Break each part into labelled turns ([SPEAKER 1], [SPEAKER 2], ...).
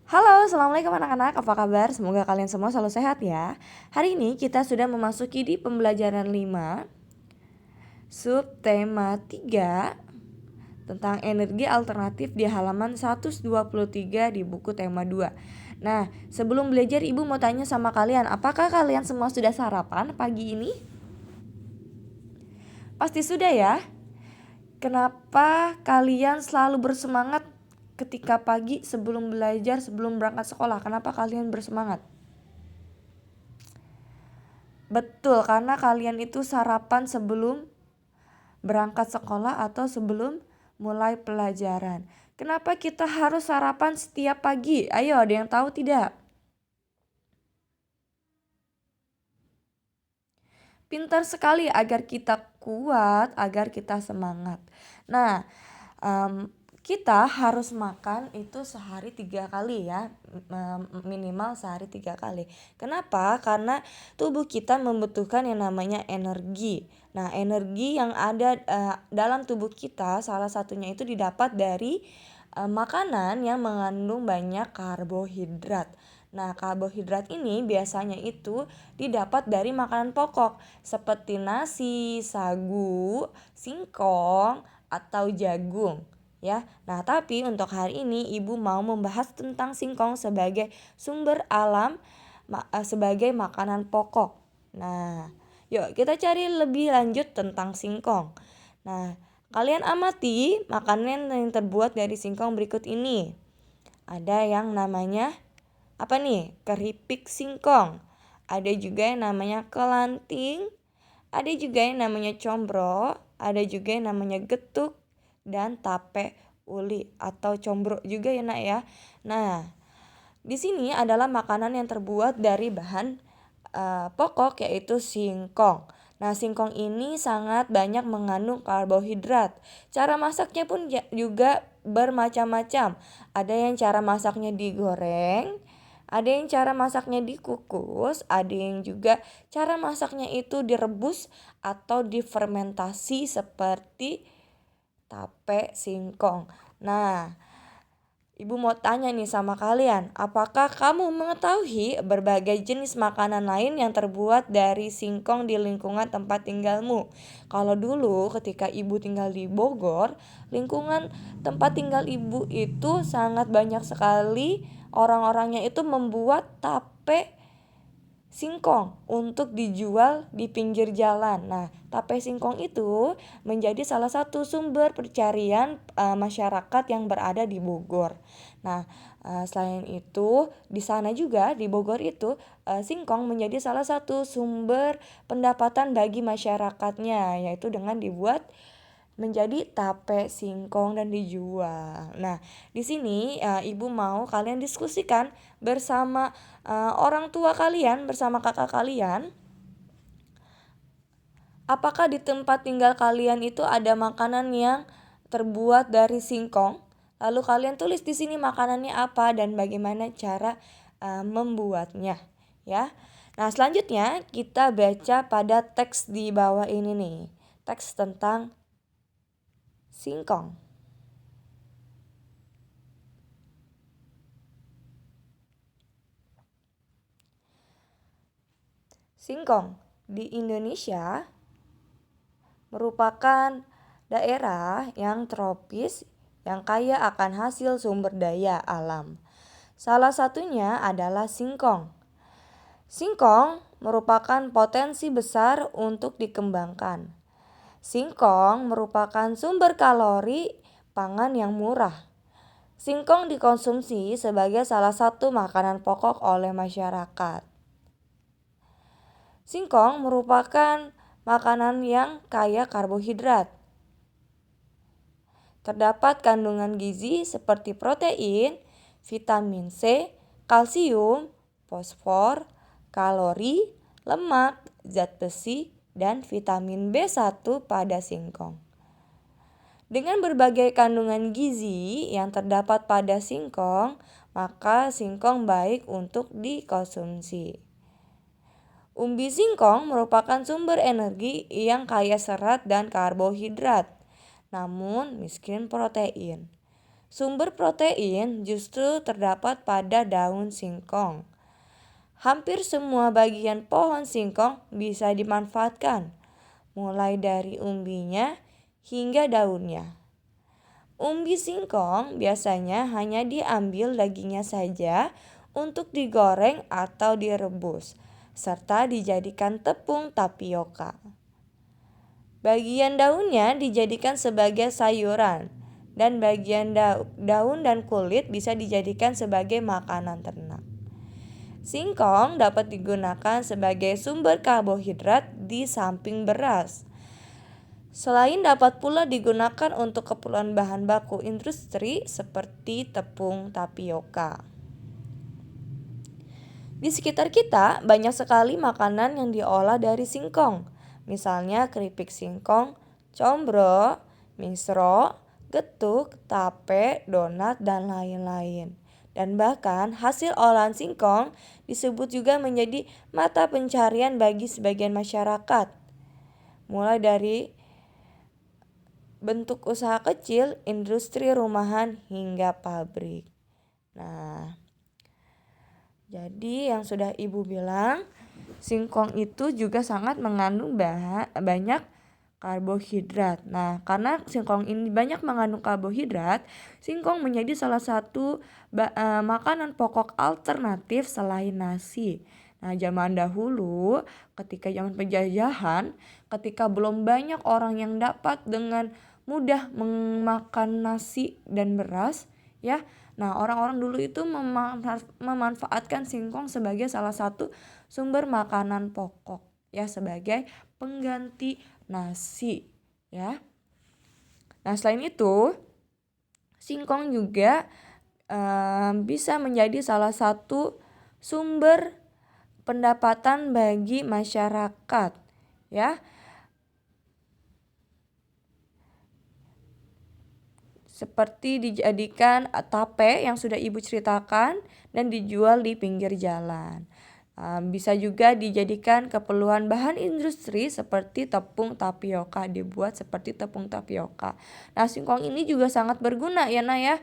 [SPEAKER 1] Halo, assalamualaikum anak-anak. Apa kabar? Semoga kalian semua selalu sehat ya. Hari ini kita sudah memasuki di pembelajaran 5, subtema 3 tentang energi alternatif di halaman 123 di buku tema 2. Nah, sebelum belajar Ibu mau tanya sama kalian, apakah kalian semua sudah sarapan pagi ini? Pasti sudah ya. Kenapa kalian selalu bersemangat ketika pagi sebelum belajar, sebelum berangkat sekolah? Kenapa kalian bersemangat? Betul, karena kalian itu sarapan sebelum berangkat sekolah atau sebelum mulai pelajaran. Kenapa kita harus sarapan setiap pagi? Ayo, ada yang tahu tidak? Pintar sekali, agar kita kuat, agar kita semangat. Nah, kita harus makan itu sehari 3 kali ya, minimal sehari 3 kali. Kenapa? Karena tubuh kita membutuhkan yang namanya energi. Nah, energi yang ada dalam tubuh kita salah satunya itu didapat dari makanan yang mengandung banyak karbohidrat. Nah, karbohidrat ini biasanya itu didapat dari makanan pokok seperti nasi, sagu, singkong, atau jagung. Ya, nah tapi untuk hari ini Ibu mau membahas tentang singkong sebagai sumber alam sebagai makanan pokok. Nah, yuk kita cari lebih lanjut tentang singkong. Nah, kalian amati makanan yang terbuat dari singkong berikut ini. Ada yang namanya apa nih? Keripik singkong. Ada juga yang namanya kelanting. Ada juga yang namanya combro. Ada juga yang namanya getuk dan tape uli atau combro juga ya nak ya. Nah, di sini adalah makanan yang terbuat dari bahan pokok yaitu singkong. Nah, singkong ini sangat banyak mengandung karbohidrat. Cara masaknya pun juga bermacam-macam. Ada yang cara masaknya digoreng, ada yang cara masaknya dikukus, ada yang juga cara masaknya itu direbus atau difermentasi seperti tape singkong. Nah, Ibu mau tanya nih sama kalian, apakah kamu mengetahui berbagai jenis makanan lain yang terbuat dari singkong di lingkungan tempat tinggalmu? Kalau dulu ketika Ibu tinggal di Bogor, lingkungan tempat tinggal Ibu itu sangat banyak sekali orang-orangnya itu membuat tape singkong untuk dijual di pinggir jalan. Nah, tape singkong itu menjadi salah satu sumber pencarian masyarakat yang berada di Bogor. Nah, selain itu di sana juga di Bogor itu singkong menjadi salah satu sumber pendapatan bagi masyarakatnya, yaitu dengan dibuat menjadi tape singkong dan dijual. Nah, di sini Ibu mau kalian diskusikan bersama orang tua kalian, bersama kakak kalian. Apakah di tempat tinggal kalian itu ada makanan yang terbuat dari singkong? Lalu kalian tulis di sini makanannya apa dan bagaimana cara membuatnya, ya. Nah, selanjutnya kita baca pada teks di bawah ini nih. Teks tentang singkong. Singkong di Indonesia merupakan daerah yang tropis yang kaya akan hasil sumber daya alam. Salah satunya adalah singkong. Singkong merupakan potensi besar untuk dikembangkan. Singkong merupakan sumber kalori pangan yang murah. Singkong dikonsumsi sebagai salah satu makanan pokok oleh masyarakat. Singkong merupakan makanan yang kaya karbohidrat. Terdapat kandungan gizi seperti protein, vitamin C, kalsium, fosfor, kalori, lemak, zat besi, dan vitamin B1 pada singkong. Dengan berbagai kandungan gizi yang terdapat pada singkong, maka singkong baik untuk dikonsumsi. Umbi singkong merupakan sumber energi yang kaya serat dan karbohidrat, namun miskin protein. Sumber protein justru terdapat pada daun singkong. Hampir semua bagian pohon singkong bisa dimanfaatkan, mulai dari umbinya hingga daunnya. Umbi singkong biasanya hanya diambil dagingnya saja untuk digoreng atau direbus, serta dijadikan tepung tapioka. Bagian daunnya dijadikan sebagai sayuran, dan bagian daun dan kulit bisa dijadikan sebagai makanan ternak. Singkong dapat digunakan sebagai sumber karbohidrat di samping beras. Selain dapat pula digunakan untuk keperluan bahan baku industri seperti tepung tapioka. Di sekitar kita banyak sekali makanan yang diolah dari singkong. Misalnya keripik singkong, combro, misro, getuk, tape, donat, dan lain-lain. Dan bahkan hasil olahan singkong disebut juga menjadi mata pencarian bagi sebagian masyarakat. Mulai dari bentuk usaha kecil, industri rumahan, hingga pabrik. Nah, jadi yang sudah Ibu bilang, singkong itu juga sangat mengandung banyak karbohidrat. Nah, karena singkong ini banyak mengandung karbohidrat, singkong menjadi salah satu makanan pokok alternatif selain nasi. Nah, zaman dahulu, ketika zaman penjajahan, ketika belum banyak orang yang dapat dengan mudah memakan nasi dan beras, ya. Nah, orang-orang dulu itu memanfaatkan singkong sebagai salah satu sumber makanan pokok, ya, sebagai pengganti nasi, ya. Nah, selain itu, singkong juga bisa menjadi salah satu sumber pendapatan bagi masyarakat, ya. Seperti dijadikan tape yang sudah Ibu ceritakan dan dijual di pinggir jalan. Bisa juga dijadikan keperluan bahan industri seperti tepung tapioka, dibuat seperti tepung tapioka. Nah, singkong ini juga sangat berguna ya Nak ya.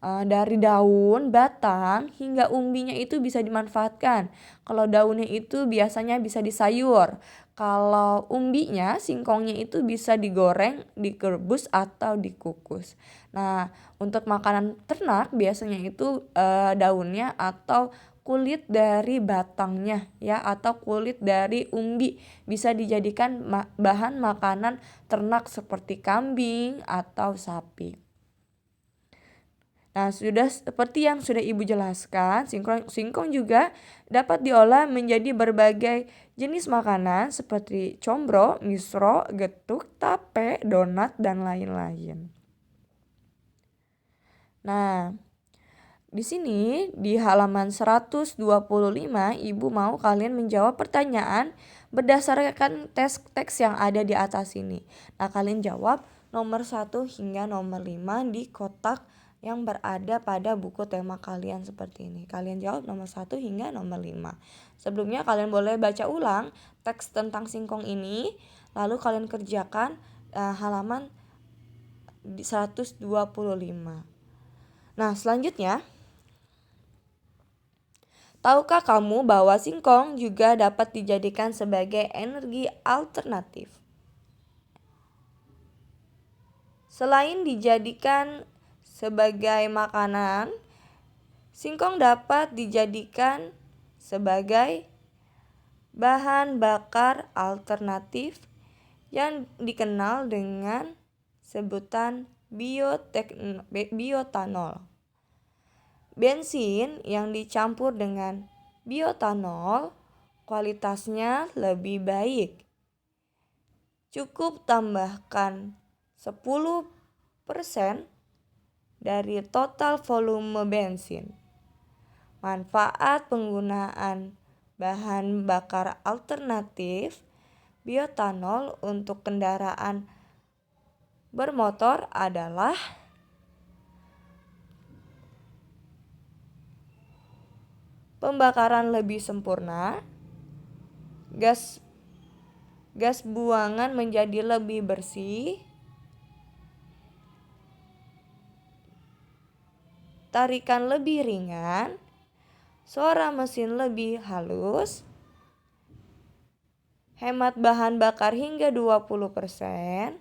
[SPEAKER 1] Dari daun, batang, hingga umbinya itu bisa dimanfaatkan. Kalau daunnya itu biasanya bisa disayur. Kalau umbinya, singkongnya itu bisa digoreng, direbus, atau dikukus. Nah, untuk makanan ternak biasanya itu daunnya atau kulit dari batangnya, ya, atau kulit dari umbi bisa dijadikan bahan makanan ternak seperti kambing atau sapi. Nah, sudah seperti yang sudah Ibu jelaskan, singkong juga dapat diolah menjadi berbagai jenis makanan seperti combro, misro, getuk, tape, donat, dan lain-lain. Nah, di sini di halaman 125 Ibu mau kalian menjawab pertanyaan berdasarkan teks yang ada di atas ini. Nah, kalian jawab nomor 1 hingga nomor 5 di kotak yang berada pada buku tema kalian seperti ini. Kalian jawab nomor 1 hingga nomor 5. Sebelumnya kalian boleh baca ulang teks tentang singkong ini, lalu kalian kerjakan halaman 125. Nah, selanjutnya, tahukah kamu bahwa singkong juga dapat dijadikan sebagai energi alternatif? Selain dijadikan sebagai makanan, singkong dapat dijadikan sebagai bahan bakar alternatif yang dikenal dengan sebutan bioetanol. Bensin yang dicampur dengan bioetanol kualitasnya lebih baik. Cukup tambahkan 10% dari total volume bensin. Manfaat penggunaan bahan bakar alternatif bioetanol untuk kendaraan bermotor adalah pembakaran lebih sempurna, gas buangan menjadi lebih bersih, tarikan lebih ringan, suara mesin lebih halus, hemat bahan bakar hingga 20%,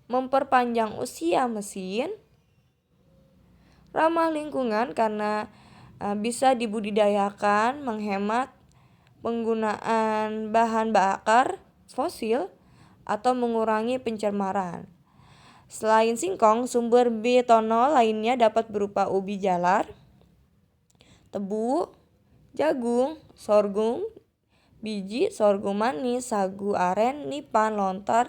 [SPEAKER 1] memperpanjang usia mesin, ramah lingkungan karena bisa dibudidayakan, menghemat penggunaan bahan bakar fosil atau mengurangi pencemaran. Selain singkong, sumber bioetanol lainnya dapat berupa ubi jalar, tebu, jagung, sorghum, biji sorghum manis, sagu aren, nipan, lontar,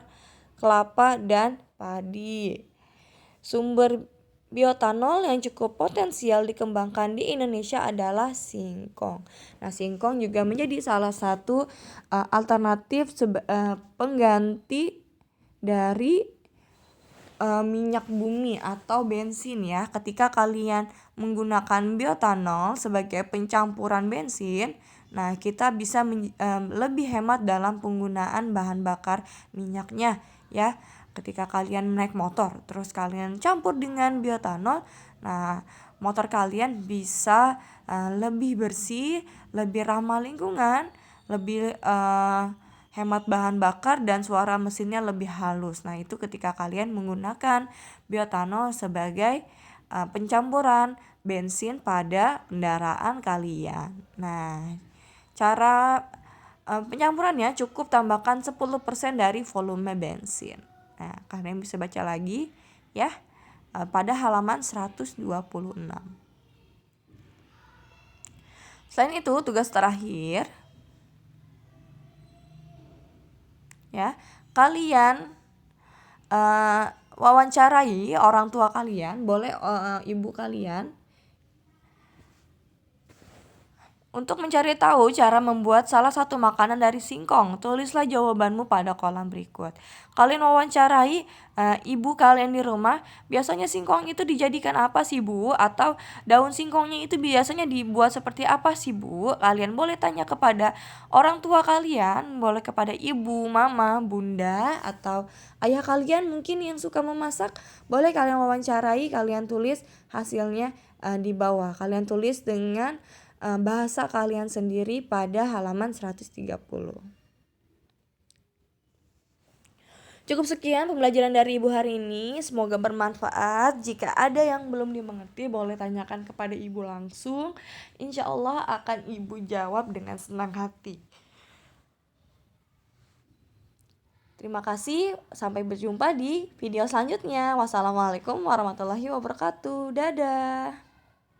[SPEAKER 1] kelapa, dan padi. Sumber bioetanol yang cukup potensial dikembangkan di Indonesia adalah singkong. Nah, singkong juga menjadi salah satu alternatif pengganti dari minyak bumi atau bensin ya. Ketika kalian menggunakan bioetanol sebagai pencampuran bensin, nah kita bisa lebih hemat dalam penggunaan bahan bakar minyaknya ya. Ketika kalian naik motor terus kalian campur dengan bioetanol, nah motor kalian bisa lebih bersih, lebih ramah lingkungan, lebih hemat bahan bakar, dan suara mesinnya lebih halus. Nah itu ketika kalian menggunakan bioetanol sebagai pencampuran bensin pada kendaraan kalian. Nah cara pencampurannya cukup tambahkan 10% dari volume bensin. Nah, kalian bisa baca lagi ya pada halaman 126. Selain itu, tugas terakhir ya, kalian wawancarai orang tua kalian, boleh ibu kalian, untuk mencari tahu cara membuat salah satu makanan dari singkong. Tulislah jawabanmu pada kolom berikut. Kalian wawancarai ibu kalian di rumah, biasanya singkong itu dijadikan apa sih Bu? Atau daun singkongnya itu biasanya dibuat seperti apa sih Bu? Kalian boleh tanya kepada orang tua kalian, boleh kepada ibu, mama, bunda, atau ayah kalian mungkin yang suka memasak. Boleh kalian wawancarai, kalian tulis hasilnya di bawah. Kalian tulis dengan bahasa kalian sendiri pada halaman 130. Cukup sekian pembelajaran dari Ibu hari ini. Semoga bermanfaat. Jika ada yang belum dimengerti, boleh tanyakan kepada Ibu langsung. Insya Allah akan Ibu jawab dengan senang hati. Terima kasih. Sampai berjumpa di video selanjutnya. Wassalamualaikum warahmatullahi wabarakatuh. Dadah.